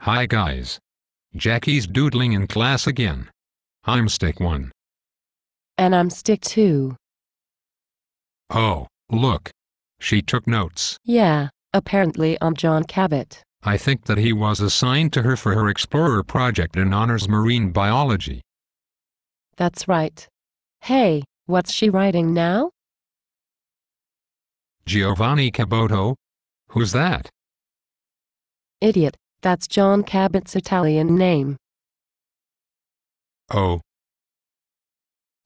Hi guys. Jackie's doodling in class again. I'm stick 1. And I'm stick 2. Oh, look. She took notes. Yeah, apparently on John Cabot. I think that he was assigned to her for her Explorer project in honors marine biology. That's right. Hey, what's she writing now? Giovanni Cabot? Who's that? Idiot, that's John Cabot's Italian name. Oh.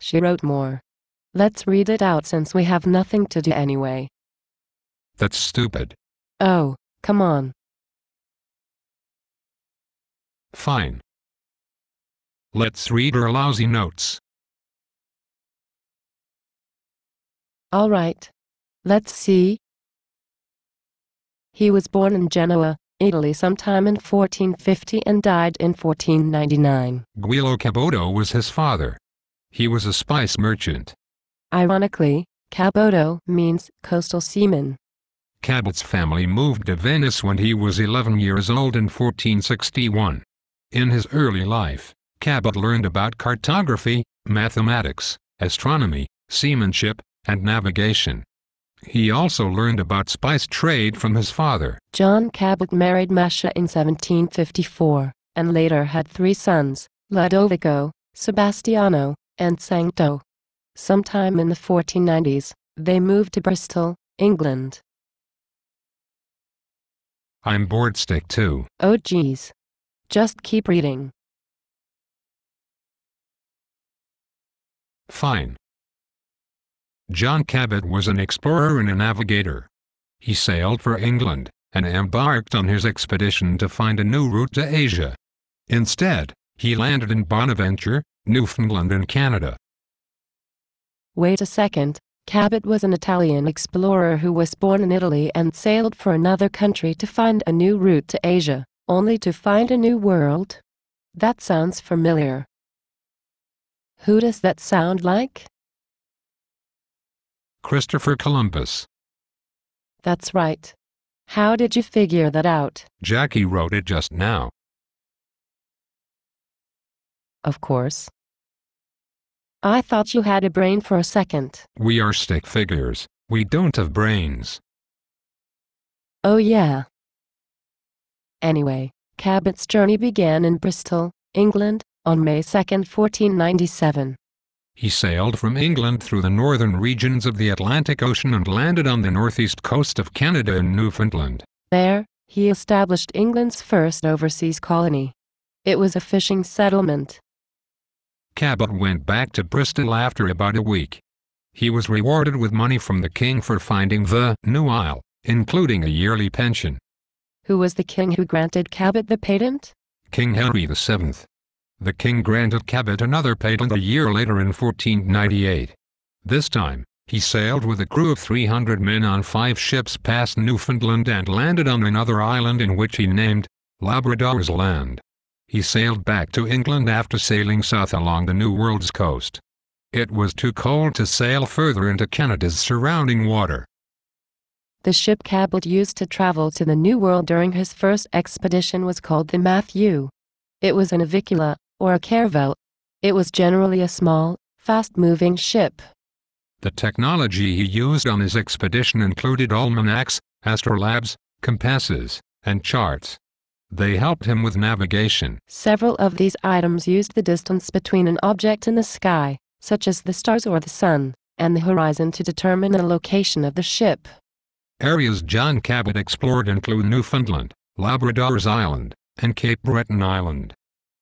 She wrote more. Let's read it out since we have nothing to do anyway. That's stupid. Oh, come on. Fine. Let's read her lousy notes. All right. Let's see. He was born in Genoa, Italy sometime in 1450 and died in 1499. Guido Cabot was his father. He was a spice merchant. Ironically, Cabot means coastal seaman. Cabot's family moved to Venice when he was 11 years old in 1461. In his early life, Cabot learned about cartography, mathematics, astronomy, seamanship, and navigation. He also learned about spice trade from his father. John Cabot married Masha in 1754, and later had 3 sons, Ludovico, Sebastiano, and Sancto. Sometime in the 1490s, they moved to Bristol, England. I'm bored stick 2. Oh geez. Just keep reading. Fine. John Cabot was an explorer and a navigator. He sailed for England, and embarked on his expedition to find a new route to Asia. Instead, he landed in Bonaventure, Newfoundland in Canada. Wait a second, Cabot was an Italian explorer who was born in Italy and sailed for another country to find a new route to Asia, only to find a new world? That sounds familiar. Who does that sound like? Christopher Columbus. That's right. How did you figure that out? Jackie wrote it just now. Of course. I thought you had a brain for a second. We are stick figures. We don't have brains. Oh yeah. Anyway, Cabot's journey began in Bristol, England, on May 2, 1497. He sailed from England through the northern regions of the Atlantic Ocean and landed on the northeast coast of Canada in Newfoundland. There, he established England's first overseas colony. It was a fishing settlement. Cabot went back to Bristol after about a week. He was rewarded with money from the king for finding the new isle, including a yearly pension. Who was the king who granted Cabot the patent? King Henry VII. The king granted Cabot another patent a year later in 1498. This time, he sailed with a crew of 300 men on 5 ships past Newfoundland and landed on another island in which he named Labrador's Land. He sailed back to England after sailing south along the New World's coast. It was too cold to sail further into Canada's surrounding water. The ship Cabot used to travel to the New World during his first expedition was called the Matthew. It was an avicula, or a caravel. It was generally a small, fast-moving ship. The technology he used on his expedition included almanacs, astrolabes, compasses, and charts. They helped him with navigation. Several of these items used the distance between an object in the sky, such as the stars or the sun, and the horizon to determine the location of the ship. Areas John Cabot explored include Newfoundland, Labrador's Island, and Cape Breton Island.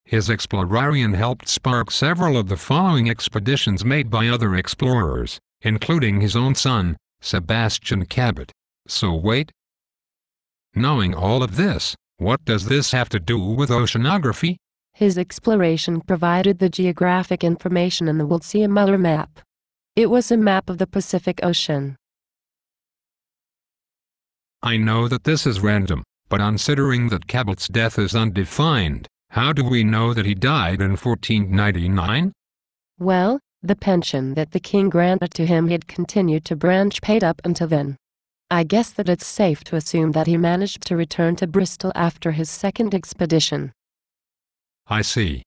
His exploration helped spark several of the following expeditions made by other explorers, including his own son, Sebastian Cabot. So wait. Knowing all of this, what does this have to do with oceanography? His exploration provided the geographic information in the Wolsey Muller map. It was a map of the Pacific Ocean. I know that this is random, but considering that Cabot's death is undefined, how do we know that he died in 1499? Well, the pension that the king granted to him had continued to branch paid up until then. I guess that it's safe to assume that he managed to return to Bristol after his second expedition. I see.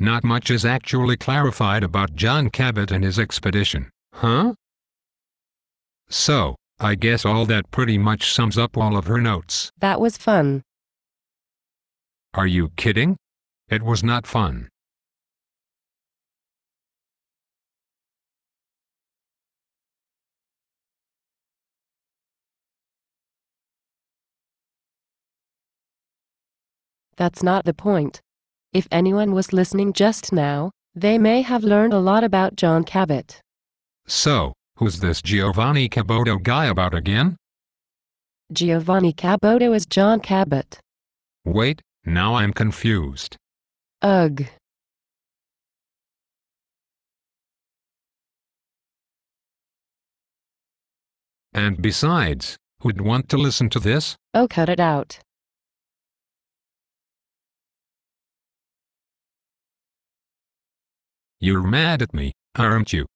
Not much is actually clarified about John Cabot and his expedition, huh? So, I guess all that pretty much sums up all of her notes. That was fun. Are you kidding? It was not fun. That's not the point. If anyone was listening just now, they may have learned a lot about John Cabot. So, who's this Giovanni Caboto guy about again? Giovanni Caboto is John Cabot. Wait, now I'm confused. Ugh. And besides, who'd want to listen to this? Oh, cut it out. You're mad at me, aren't you?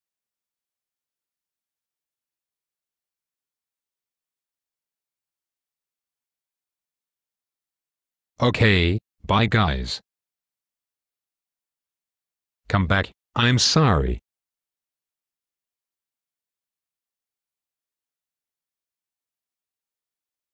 Okay, bye guys. Come back, I'm sorry.